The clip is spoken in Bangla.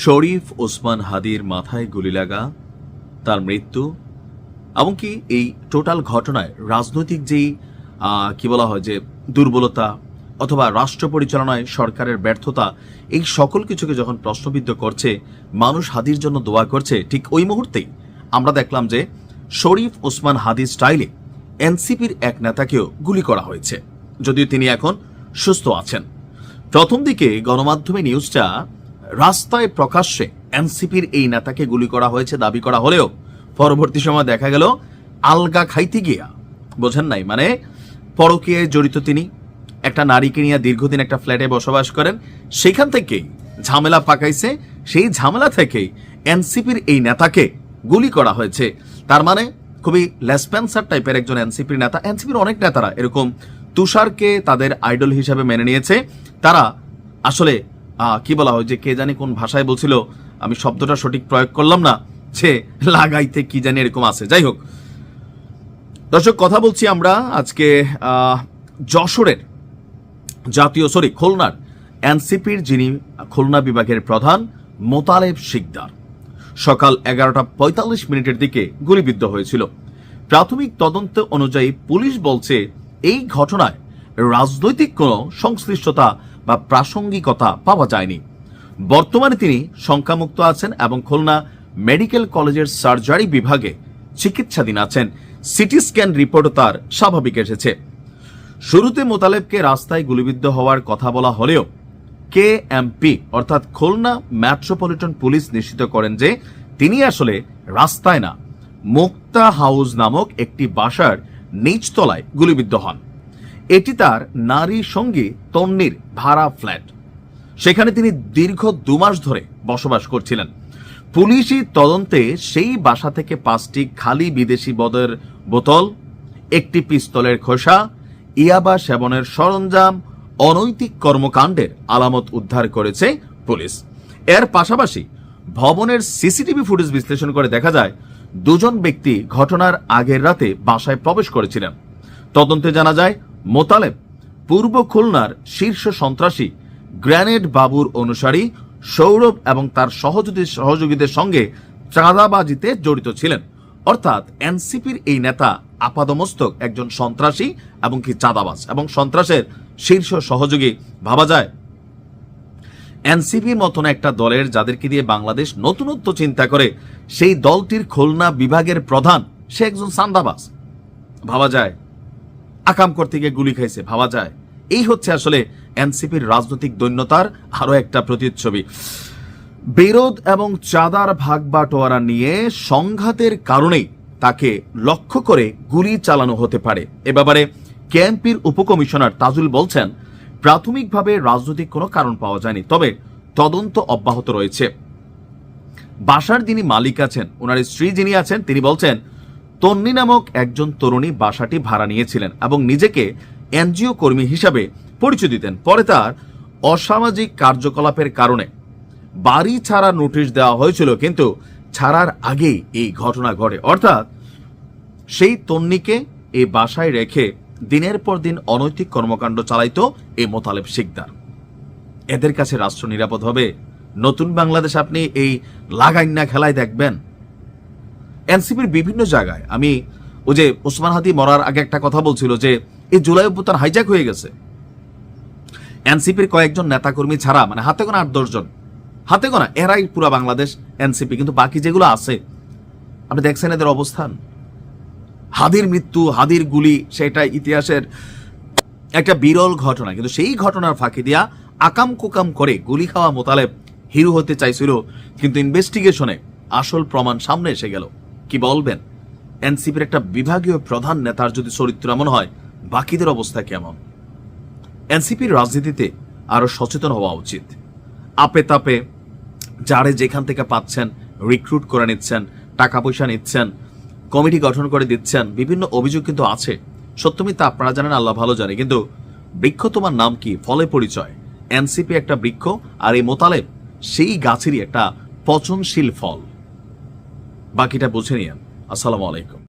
শরীফ ওসমান হাদির মাথায় গুলি লাগা, তার মৃত্যু, এমনকি এই টোটাল ঘটনায় রাজনৈতিক যেই কি বলা হয় যে দুর্বলতা অথবা রাষ্ট্র পরিচালনায় সরকারের ব্যর্থতা, এই সকল কিছুকে যখন প্রশ্নবিদ্ধ করছে, মানুষ হাদির জন্য দোয়া করছে, ঠিক ওই মুহূর্তেই আমরা দেখলাম যে শরীফ ওসমান হাদির স্টাইলে এনসিপির এক নেতাকেও গুলি করা হয়েছে, যদিও তিনি এখন সুস্থ আছেন। প্রথম দিকে গণমাধ্যমে নিউজটা রাস্তায় প্রকাশ্যে এনসিপির এই নেতাকে গুলি করা হয়েছে দাবি করা হলেও পরবর্তী সময় দেখা গেল আলগা খাইতে গিয়া, বোঝেন নাই, মানে পরকীয়ায় জড়িত তিনি, একটা নারীকে নিয়ে দীর্ঘদিন একটা ফ্ল্যাটে বসবাস করেন, সেখান থেকেই ঝামেলা পাকাইছে, সেই ঝামেলা থেকেই এনসিপির এই নেতাকে গুলি করা হয়েছে। তার মানে খুবই লেসপেন্সার টাইপের একজন এনসিপির নেতা। এনসিপির অনেক নেতারা এরকম তুষারকে তাদের আইডল হিসাবে মেনে নিয়েছে। তারা আসলে কি বলা হয় যে কে জানি কোন ভাষায় বলছিল, আমি শব্দটা সঠিক প্রয়োগ করলাম না, যে লাগাইতে কি জানি এরকম আছে। যাই হোক দর্শক, কথা বলছি আমরা আজকে যশোরের খুলনার এনসিপির যিনি খুলনা বিভাগের প্রধান মোতালেব শিকদার সকাল 11:45 দিকে গুলিবিদ্ধ হয়েছিল। প্রাথমিক তদন্ত অনুযায়ী পুলিশ বলছে এই ঘটনায় রাজনৈতিক কোনো সংশ্লিষ্টতা বা প্রাসঙ্গিকতা পাওয়া যায়নি। বর্তমানে তিনি শঙ্কামুক্ত আছেন এবং খুলনা মেডিকেল কলেজের সার্জারি বিভাগে চিকিৎসাধীন আছেন। সিটি স্ক্যান রিপোর্টও তার স্বাভাবিক এসেছে। শুরুতে মোতালেবকে রাস্তায় গুলিবিদ্ধ হওয়ার কথা বলা হলেও কেএমপি অর্থাৎ খুলনা মেট্রোপলিটন পুলিশ নিশ্চিত করেন যে তিনি আসলে রাস্তায় না, মুক্তা হাউস নামক একটি বাসার নিচতলায় গুলিবিদ্ধ হন। এটি তার নারী সঙ্গী তন্নির ভাড়া ফ্ল্যাট। সেখানে তিনি দীর্ঘ 2 মাস ধরে বসবাস করছিলেন। পুলিশি তদন্তে সেই বাসা থেকে 5টি খালি বিদেশি মদের বোতল, একটি পিস্তলের খোসা, ইয়াবা সেবনের সরঞ্জাম, অনৈতিক কর্মকাণ্ডের আলামত উদ্ধার করেছে পুলিশ। এর পাশাপাশি ভবনের সিসিটিভি ফুটেজ বিশ্লেষণ করে দেখা যায় 2 জন ব্যক্তি ঘটনার আগের রাতে বাসায় প্রবেশ করেছিলেন। তদন্তে জানা যায় মোতালেব পূর্ব খুলনার শীর্ষ সন্ত্রাসী গ্রেনেড বাবুর অনুসারী সৌরভ এবং তার সহযোগীদের সঙ্গে চাঁদাবাজিতে জড়িত ছিলেন। অর্থাৎ এনসিপির এই নেতা আপাদমস্তক একজন সন্ত্রাসী এবং কি চাঁদাবাজ এবং সন্ত্রাসের শীর্ষ সহযোগী। ভাবা যায় এনসিপির মতন একটা দলের যাদেরকে দিয়ে বাংলাদেশ নতুনত্ব চিন্তা করে, সেই দলটির খুলনা বিভাগের প্রধান সে একজন চাঁদাবাজ। ভাবা যায় আকাম করতে গিয়ে গুলি খাইছে। ভাবা যায় এই হচ্ছে আসলে এনসিপির রাজনৈতিক দৈন্যতার আরো একটা প্রতিচ্ছবি। বিরোধ এবং চাঁদার ভাগ বাটোয়ারা নিয়ে সংঘাতের কারণেই তাকে লক্ষ্য করে গুলি চালানো হতে পারে। এ ব্যাপারে কেএমপির উপকমিশনার তাজুল বলছেন, প্রাথমিকভাবে রাজনৈতিক কোনো কারণ পাওয়া যায়নি, তবে তদন্ত অব্যাহত রয়েছে। বাসার যিনি মালিক আছেন, ওনার স্ত্রী যিনি আছেন, তিনি বলছেন তন্নি নামক একজন তরুণী বাসাটি ভাড়া নিয়েছিলেন এবং নিজেকে এনজিও কর্মী হিসাবে পরিচয় দিতেন। পরে তার অসামাজিক কার্যকলাপের কারণে বাড়ি ছাড়া নোটিশ দেওয়া হয়েছিল, কিন্তু ছাড়ার আগেই এই ঘটনা ঘটে। অর্থাৎ সেই তন্নিকে এই বাসায় রেখে দিনের পর দিন অনৈতিক কর্মকাণ্ড চালাইতো এই মোতালেব শিকদার। এদের কাছে রাষ্ট্র নিরাপদ হবে? নতুন বাংলাদেশ আপনি এই লাগাইন্না খেলায় দেখবেন। এনসিপির বিভিন্ন জায়গায়, আমি ওই যে ওসমান হাদি মরার আগে একটা কথা বলছিল যে এই জুলাই অভ্যুত্থান হাইজ্যাক হয়ে গেছে। এনসিপির কয়েকজন নেতাকর্মী ছাড়া, মানে হাতে গোনা 8-10 জন, হাতে গোনা, এরাই পুরো বাংলাদেশ এনসিপি। কিন্তু বাকি যেগুলো আছে আপনি দেখছেন এদের অবস্থান। হাদির মৃত্যু, হাদির গুলি, সেটা ইতিহাসের একটা বিরল ঘটনা, কিন্তু সেই ঘটনার ফাঁকি দিয়া আকাম কুকাম করে গুলি খাওয়া মোতালেব হিরো হতে চাইছিল, কিন্তু ইনভেস্টিগেশনে আসল প্রমাণ সামনে এসে গেল। কি বলবেন? এনসিপির একটা বিভাগীয় প্রধান নেতার যদি চরিত্র এমন হয়, বাকিদের অবস্থা কেমন? এনসিপির রাজনীতিতে আরো সচেতন হওয়া উচিত। আপে তাপে যারে যেখান থেকে পাচ্ছেন রিক্রুট করে নিচ্ছেন, টাকা পয়সা নিচ্ছেন, কমিটি গঠন করে দিচ্ছেন, বিভিন্ন অভিযোগ কিন্তু আছে। সত্যমিথ্যা আপনারা জানেন, আল্লাহ ভালো জানে, কিন্তু বৃক্ষ তোমার নাম কি, ফলে পরিচয়। এনসিপি একটা বৃক্ষ, আর এই মোতালেব সেই গাছেরই একটা পচনশীল ফল। বাকিটা বুঝে নিয়েন। আসসালামু আলাইকুম।